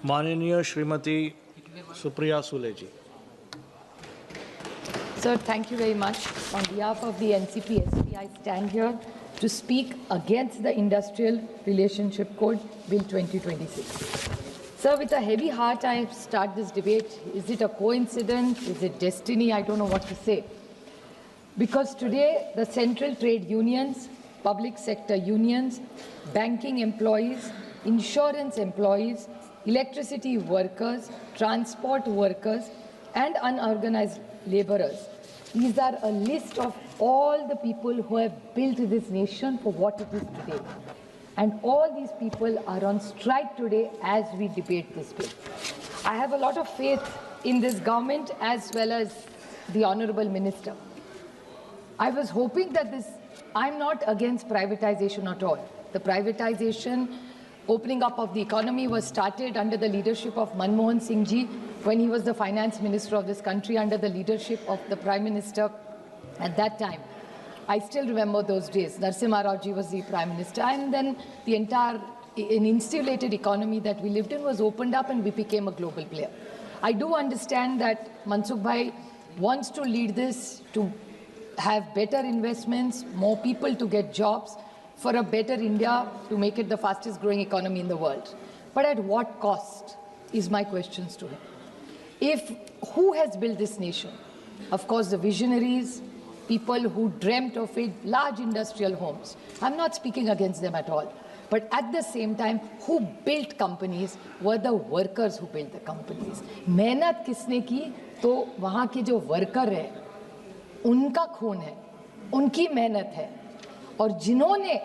माननीय श्रीमती सुप्रिया सुले जी। Sir, thank you very much. On behalf of the NCP-SP, I stand here to speak against the Industrial Relationship Code Bill 2026. Sir, with a heavy heart, I start this debate. Is it a coincidence? Is it destiny? I don't know what to say. Because today, the central trade unions, public sector unions, banking employees, insurance employees, electricity workers, transport workers, and unorganized laborers. These are a list of all the people who have built this nation for what it is today. And all these people are on strike today as we debate this bill. I have a lot of faith in this government as well as the Honorable Minister. I was hoping that I'm not against privatization at all. The privatization, opening up of the economy was started under the leadership of Manmohan Singh ji when he was the finance minister of this country under the leadership of the Prime Minister at that time. I still remember those days. Narasimha Rao ji was the Prime Minister, and then the entire insulated economy that we lived in was opened up and we became a global player. I do understand that Mansukh Bhai wants to lead this to have better investments, more people to get jobs, for a better India, to make it the fastest growing economy in the world. But at what cost is my questions to him. Who has built this nation? Of course, the visionaries, people who dreamt of it, large industrial homes. I'm not speaking against them at all. But at the same time, who built companies were the workers who built the companies. मेहनत किसने की? तो वहाँ के जो worker है, उनका खून है, उनकी मेहनत है, और जिन्होंने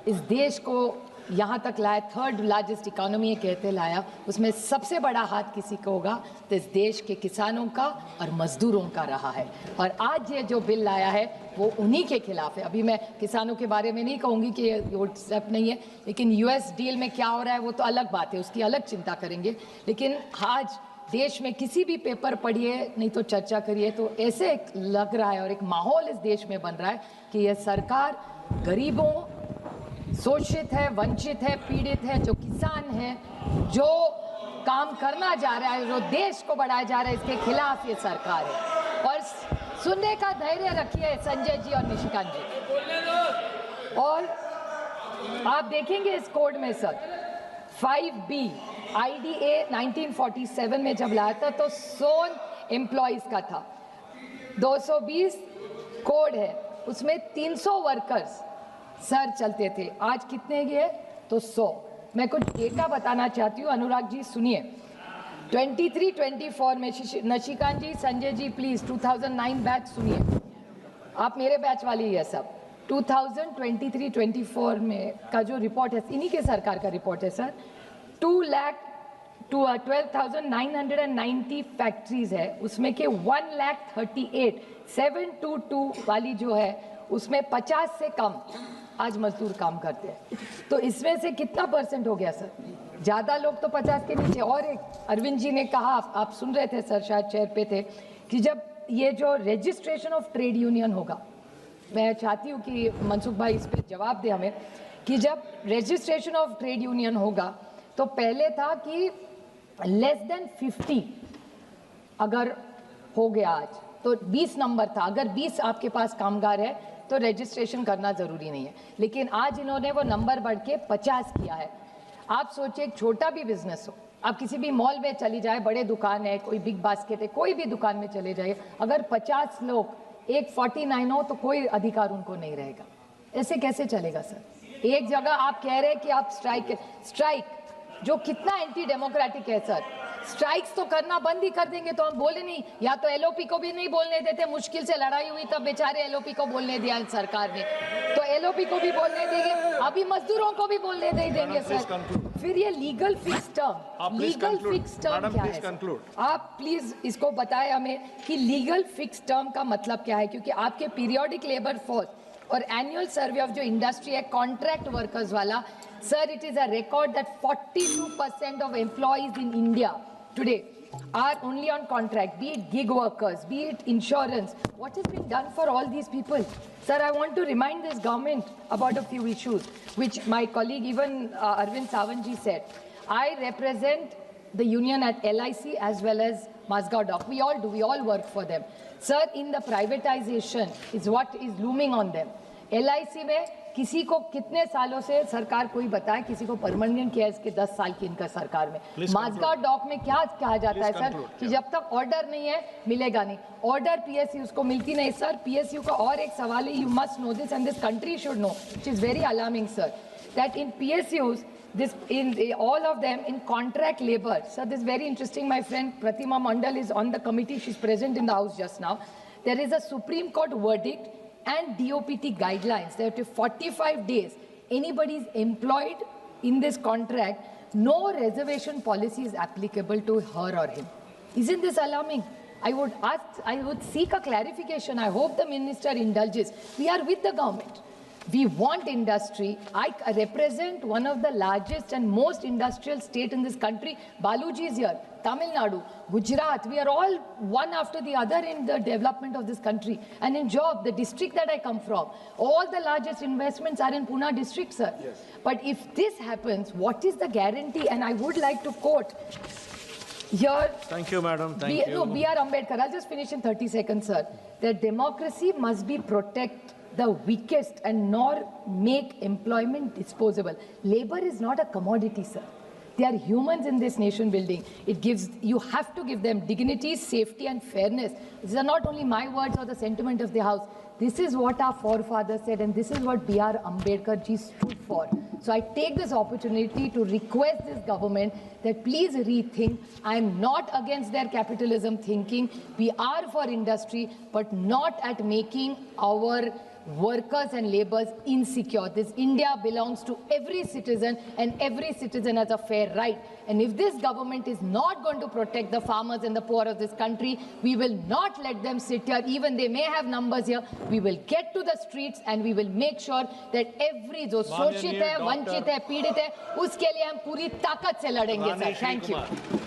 इस देश को यहाँ तक लाया, थर्ड लार्जेस्ट इकोनॉमी कहते लाया, उसमें सबसे बड़ा हाथ किसी का होगा तो इस देश के किसानों का और मजदूरों का रहा है। और आज ये जो बिल लाया है वो उन्हीं के खिलाफ है। अभी मैं किसानों के बारे में नहीं कहूँगी कि ये व्हाट्सएप नहीं है, लेकिन यूएस डील में क्या हो रहा है वो तो अलग बात है, उसकी अलग चिंता करेंगे। लेकिन आज देश में किसी भी पेपर पढ़िए, नहीं तो चर्चा करिए, तो ऐसे लग रहा है और एक माहौल इस देश में बन रहा है कि यह सरकार गरीबों, शोषित है, वंचित है, पीड़ित है, जो किसान है, जो काम करना जा रहा है, जो देश को बढ़ाया जा रहा है, इसके खिलाफ ये सरकार है। और सुनने का धैर्य रखिए संजय जी और निशिकांत जी। और आप देखेंगे इस कोड में सर 5B IDA 1947 में जब लाया था तो सोन एम्प्लॉइज का था, 220 कोड है, उसमें 300 वर्कर्स सर चलते थे। आज कितने गए? तो 100। मैं कुछ डेटा बताना चाहती हूँ, अनुराग जी सुनिए। 23-24 में नशिकांत जी, संजय जी प्लीज 2009 बैच सुनिए, आप मेरे बैच वाले ही है सब। 2023-24 में का जो रिपोर्ट है, इन्हीं के सरकार का रिपोर्ट है सर। 12,990 फैक्ट्रीज है, उसमें के 1,38,722 वाली जो है उसमें 50 से कम आज मजदूर काम करते हैं। तो इसमें से कितना परसेंट हो गया सर? ज़्यादा लोग तो 50 के नीचे। और एक अरविंद जी ने कहा, आप सुन रहे थे सर, शायद चेयर पे थे, कि जब ये जो रजिस्ट्रेशन ऑफ ट्रेड यूनियन होगा, मैं चाहती हूँ कि मनसुख भाई इस पर जवाब दे हमें, कि जब रजिस्ट्रेशन ऑफ ट्रेड यूनियन होगा तो पहले था कि लेस देन 50 अगर हो गया आज तो 20 नंबर था, अगर 20 आपके पास कामगार है तो रजिस्ट्रेशन करना ज़रूरी नहीं है। लेकिन आज इन्होंने वो नंबर बढ़ के 50 किया है। आप सोचिए, एक छोटा भी बिजनेस हो, आप किसी भी मॉल में चली जाए, बड़े दुकान है, कोई बिग बास्केट है, कोई भी दुकान में चले जाइए, अगर 50 लोग एक 49 हो तो कोई अधिकार उनको नहीं रहेगा। ऐसे कैसे चलेगा सर? एक जगह आप कह रहे हैं कि आप स्ट्राइक जो कितना एंटी डेमोक्रेटिक है सर, स्ट्राइक्स तो करना बंद ही कर देंगे तो हम बोले नहीं, या तो एलओपी को भी नहीं बोलने देते, मुश्किल से लड़ाई हुई तब बेचारे एलओपी को बोलने दिया सरकार ने, तो एलओपी को भी बोलने देंगे, अभी मजदूरों को भी बोलने नहीं देंगे सर। फिर ये लीगल फिक्स टर्म क्या है? आप प्लीज इसको बताएं हमें कि लीगल फिक्स टर्म का मतलब क्या है, क्योंकि आपके पीरियोडिक लेबर फोर्स और एनुअल सर्वे ऑफ जो इंडस्ट्री है कॉन्ट्रैक्ट वर्कर्स वाला, sir, it is a record that 42% of employees in India today are only on contract, be it gig workers, be it insurance. What has been done for all these people? Sir, I want to remind this government about a few issues, which my colleague, even Arvind Savant ji said. I represent the union at LIC as well as Mazgaon Dock. We all do, we all work for them. Sir, in the privatization is what is looming on them. LIC में किसी को कितने सालों से सरकार कोई बताए, किसी को परमानेंट किया इसके 10 साल की इनका सरकार में. माजगांव डॉक में क्या कहा जाता है सर कि जब तक ऑर्डर नहीं है मिलेगा नहीं. ऑर्डर पीएसयू को मिलती नहीं सर. पीएसयू का और एक सवाल है, you must know this and this country should know, which is very alarming sir, that in PSUs this in all of them in contract labor. So this is very interesting. My friend Pratima Mandal is on the committee. She's present in the house just now. There is a Supreme Court verdict and DOPT guidelines that if 45 days anybody is employed in this contract, no reservation policy is applicable to her or him. Isn't this alarming? I would seek a clarification. I hope the minister indulges. We are with the government. We want industry. I represent one of the largest and most industrial state in this country. Baluji is here. Tamil Nadu, Gujarat, we are all one after the other in the development of this country. And in job, the district that I come from, all the largest investments are in Pune district, sir. Yes. But if this happens, what is the guarantee? And I would like to quote here. Thank you, madam. Thank you. No, B.R. Ambedkar. I'll just finish in 30 seconds, sir. That democracy must be protect the weakest and nor make employment disposable. Labor is not a commodity, sir. They are humans in this nation building. You have to give them dignity, safety and fairness. These are not only my words or the sentiment of the House. This is what our forefathers said and this is what B.R. Ambedkar ji stood for. So I take this opportunity to request this government that please rethink. I am not against their capitalism thinking. We are for industry, but not at making our workers and laborers insecure. This India belongs to every citizen and every citizen has a fair right. And if this government is not going to protect the farmers and the poor of this country, we will not let them sit here. Even they may have numbers here. We will get to the streets and we will make sure that every जो शोषित है, वंचित है, पीड़ित है, उसके लिए हम पूरी ताकत से लड़ेंगे सर. Thank you.